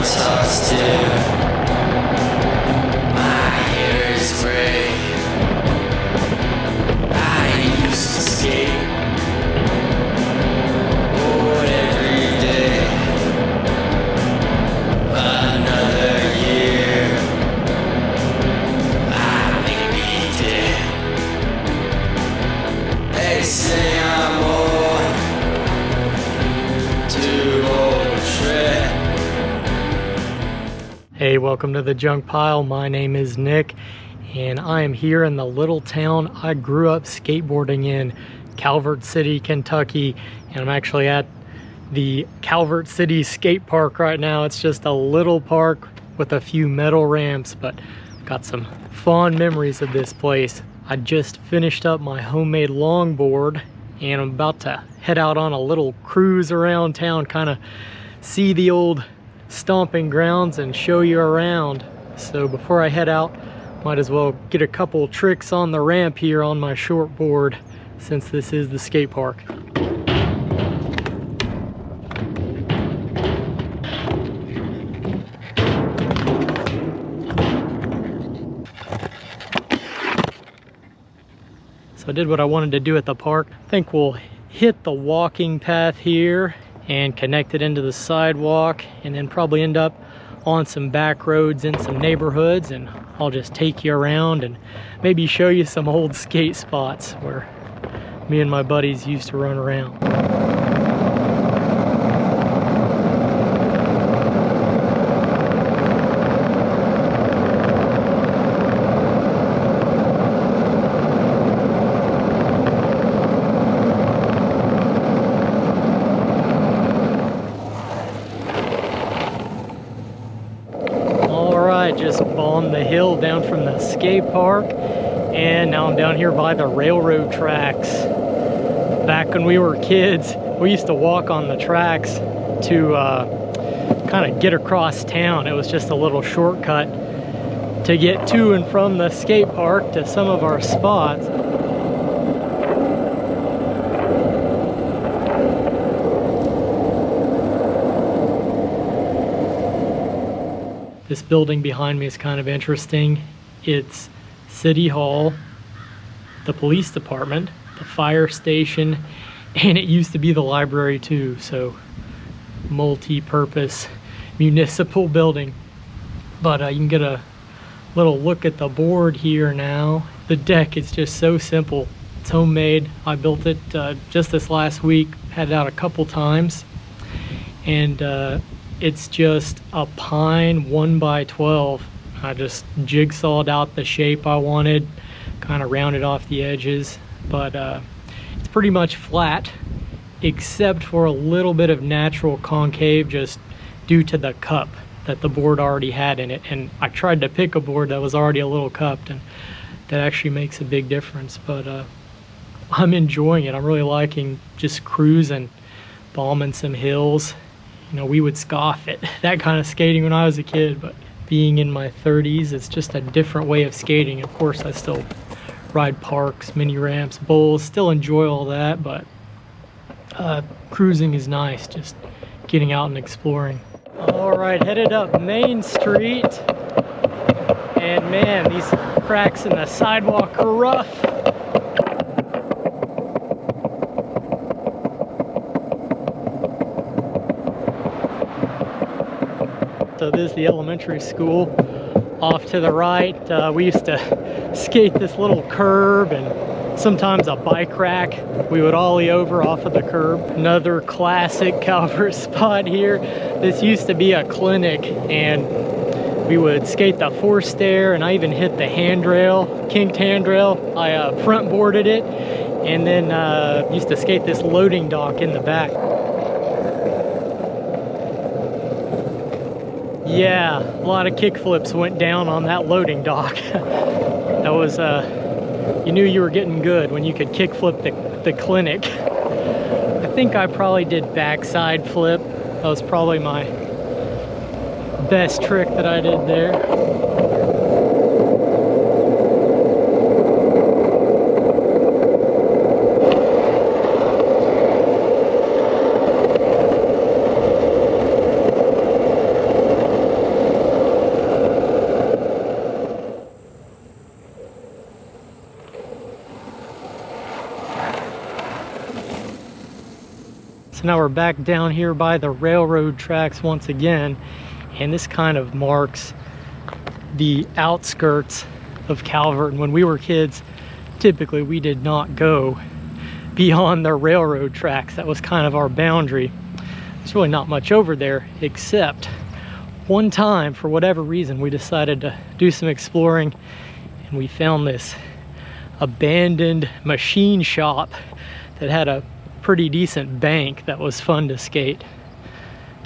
talks to. My hair is gray. I used to skate. Board every day. Another year. I may be dead. They say I'm old. Too old to shred. Hey, welcome to the Junk Pile. My name is Nick, and I am here in the little town I grew up skateboarding in, Calvert City, Kentucky. And I'm actually at the Calvert City skate park right now. It's just a little park with a few metal ramps, but I've got some fond memories of this place. I just finished up my homemade longboard, and I'm about to head out on a little cruise around town, kind of see the old stomping grounds and show you around. So before I head out, might as well get a couple tricks on the ramp here on my short board, since this is the skate park. So I did what I wanted to do at the park. I think we'll hit the walking path here and connect it into the sidewalk, and then probably end up on some back roads in some neighborhoods, and I'll just take you around and maybe show you some old skate spots where me and my buddies used to run around. Just bombed the hill down from the skate park, and now I'm down here by the railroad tracks. Back when we were kids, we used to walk on the tracks to kind of get across town. It was just a little shortcut to get to and from the skate park to some of our spots. This building behind me is kind of interesting. It's City Hall, the police department, the fire station, and it used to be the library too, so multi-purpose municipal building. But you can get a little look at the board here now. The deck is just so simple. It's homemade. I built it just this last week, had it out a couple times, and it's just a pine 1x12. I just jigsawed out the shape I wanted, kind of rounded off the edges, but it's pretty much flat except for a little bit of natural concave just due to the cup that the board already had in it. And I tried to pick a board that was already a little cupped, and that actually makes a big difference. But I'm enjoying it. I'm really liking just cruising, bombing some hills. You know, we would scoff at that kind of skating when I was a kid, but being in my 30s, it's just a different way of skating. Of course, I still ride parks, mini ramps, bowls, still enjoy all that, but cruising is nice, just getting out and exploring. All right, headed up Main Street, and man, these cracks in the sidewalk are rough. So this is the elementary school. Off to the right, we used to skate this little curb and sometimes a bike rack. We would ollie over off of the curb. Another classic Calvert spot here. This used to be a clinic, and we would skate the force stair, and I even hit the handrail, kinked handrail. I front boarded it, and then used to skate this loading dock in the back. Yeah, a lot of kick flips went down on that loading dock. That was, you knew you were getting good when you could kick flip the clinic. I think I probably did backside flip. That was probably my best trick that I did there. So now we're back down here by the railroad tracks once again, and this kind of marks the outskirts of Calvert. And when we were kids, typically we did not go beyond the railroad tracks. That was kind of our boundary. There's really not much over there, except one time, for whatever reason, we decided to do some exploring, and we found this abandoned machine shop that had a pretty decent bank that was fun to skate.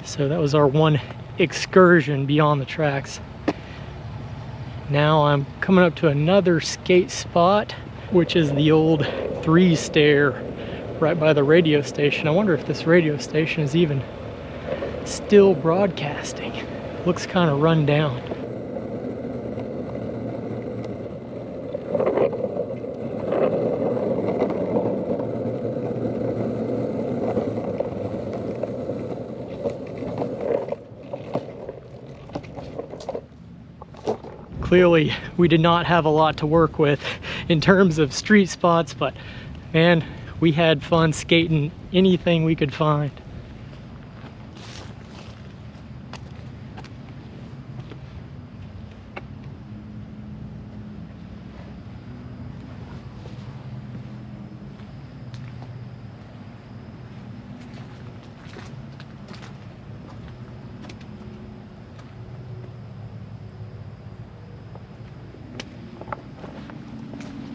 So that was our one excursion beyond the tracks. Now I'm coming up to another skate spot, which is the old 3-stair right by the radio station. I wonder if this radio station is even still broadcasting. Looks kind of run down. Clearly, we did not have a lot to work with in terms of street spots, but man, we had fun skating anything we could find.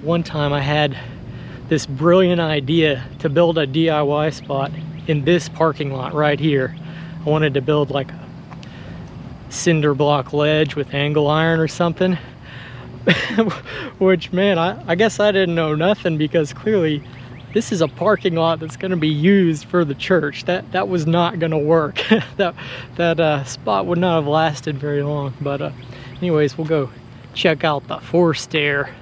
One time I had this brilliant idea to build a DIY spot in this parking lot right here. I wanted to build like a cinder block ledge with angle iron or something. Which, man, I guess I didn't know nothing, because clearly this is a parking lot that's going to be used for the church. That was not going to work. that spot would not have lasted very long. But anyways, we'll go check out the 4-stair.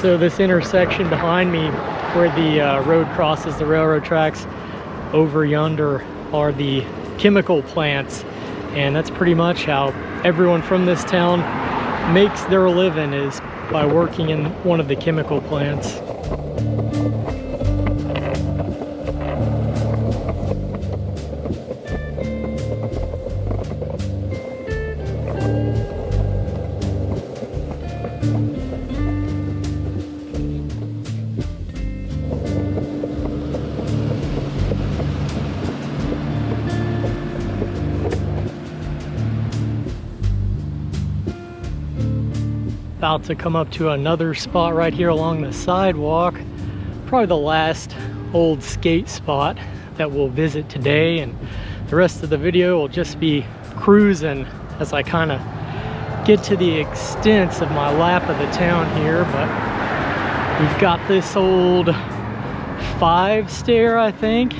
So this intersection behind me, where the road crosses the railroad tracks, over yonder are the chemical plants, and that's pretty much how everyone from this town makes their living, is by working in one of the chemical plants. About to come up to another spot right here along the sidewalk, probably the last old skate spot that we'll visit today, and the rest of the video will just be cruising as I kind of get to the extents of my lap of the town here. But we've got this old 5-stair, I think,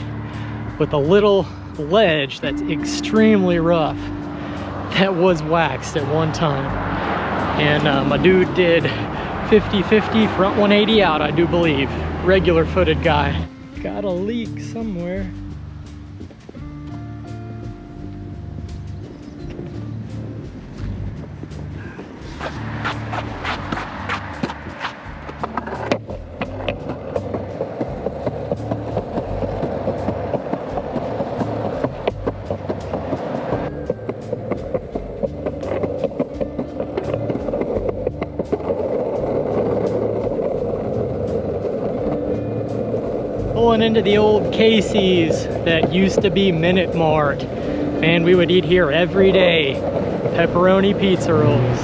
with a little ledge that's extremely rough, that was waxed at one time. And my dude did 50-50 front 180 out, I do believe. Regular footed guy. Got a leak somewhere. pulling into the old Casey's that used to be Minute Mart. Man, we would eat here every day. Pepperoni pizza rolls.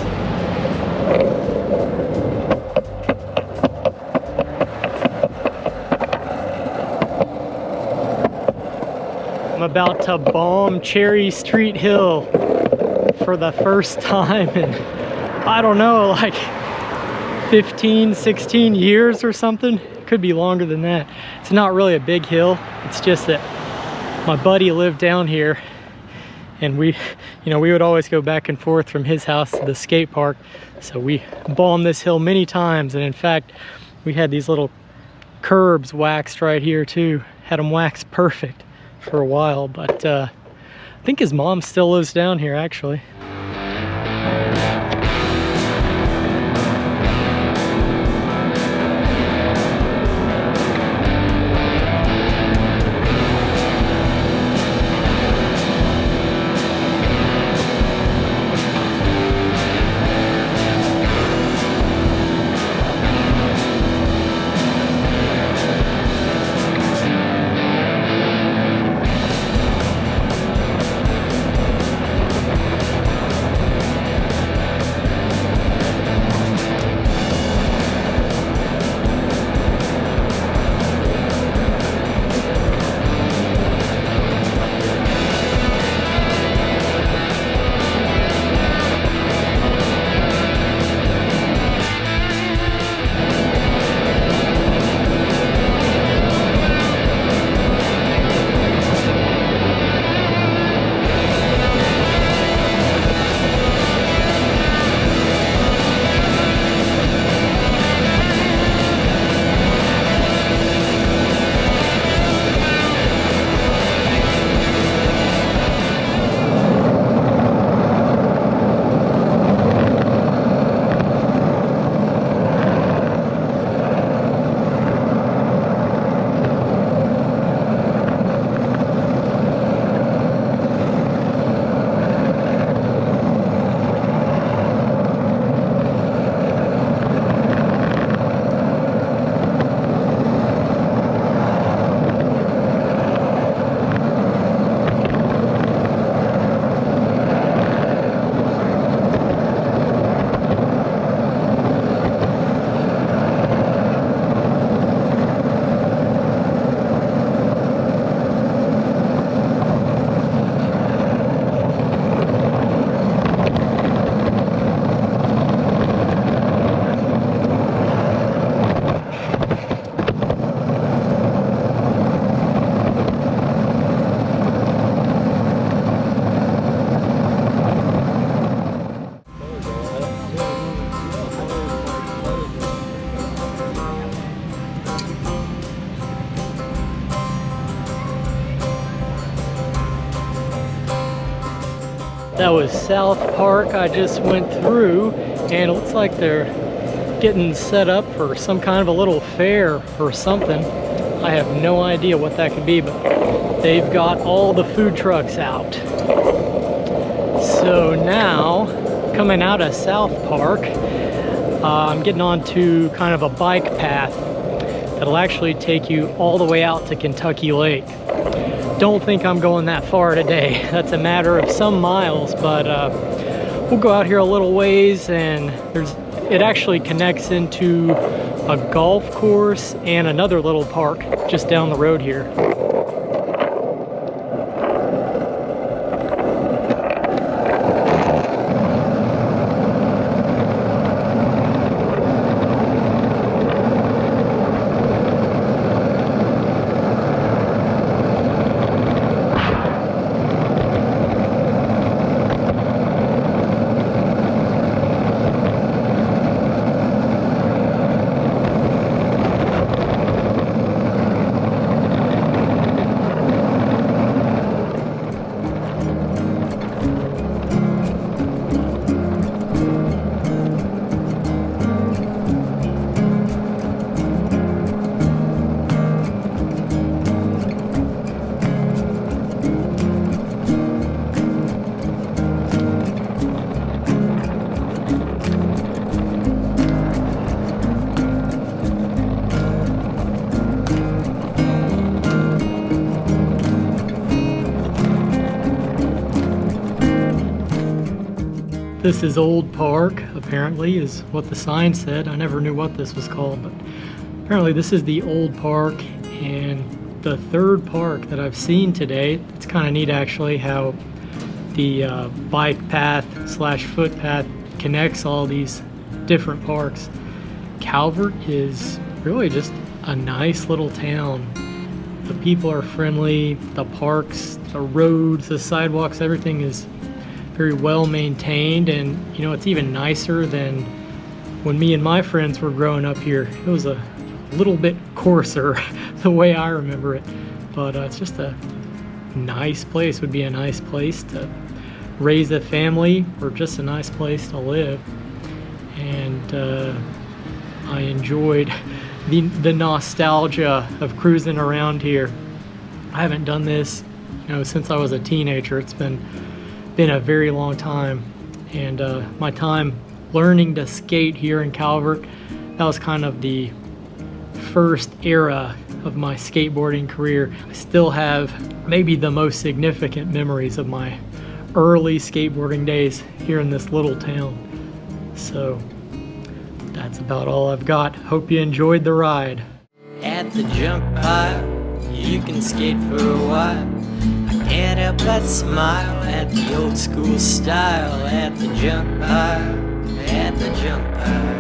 I'm about to bomb Cherry Street Hill for the first time in, I don't know, like 15, 16 years or something. Could be longer than that. It's not really a big hill. It's just that my buddy lived down here, and we would always go back and forth from his house to the skate park. So we bombed this hill many times, and in fact, we had these little curbs waxed right here too. Had them waxed perfect for a while, but I think his mom still lives down here actually. That was South Park I just went through, and it looks like they're getting set up for some kind of a little fair or something. I have no idea what that could be, but they've got all the food trucks out. So now, coming out of South Park, I'm getting onto kind of a bike path that'll actually take you all the way out to Kentucky Lake. Don't think I'm going that far today. That's a matter of some miles, but we'll go out here a little ways, and it actually connects into a golf course and another little park just down the road here. This is Old Park, apparently, is what the sign said. I never knew what this was called, but apparently this is the Old Park, and the third park that I've seen today. It's kind of neat, actually, how the bike path slash footpath connects all these different parks. Calvert is really just a nice little town. The people are friendly, the parks, the roads, the sidewalks, everything is very well maintained, and you know, it's even nicer than when me and my friends were growing up here. It was a little bit coarser the way I remember it, but it's just a nice place. Would be a nice place to raise a family, or just a nice place to live. And I enjoyed the nostalgia of cruising around here. I haven't done this, you know, since I was a teenager. It's been a very long time, and my time learning to skate here in Calvert, that was kind of the first era of my skateboarding career. I still have maybe the most significant memories of my early skateboarding days here in this little town. So that's about all I've got. Hope you enjoyed the ride. At the junk pile, you can skate for a while. I can't help but smile at the old school style. At the junk pile, at the junk pile.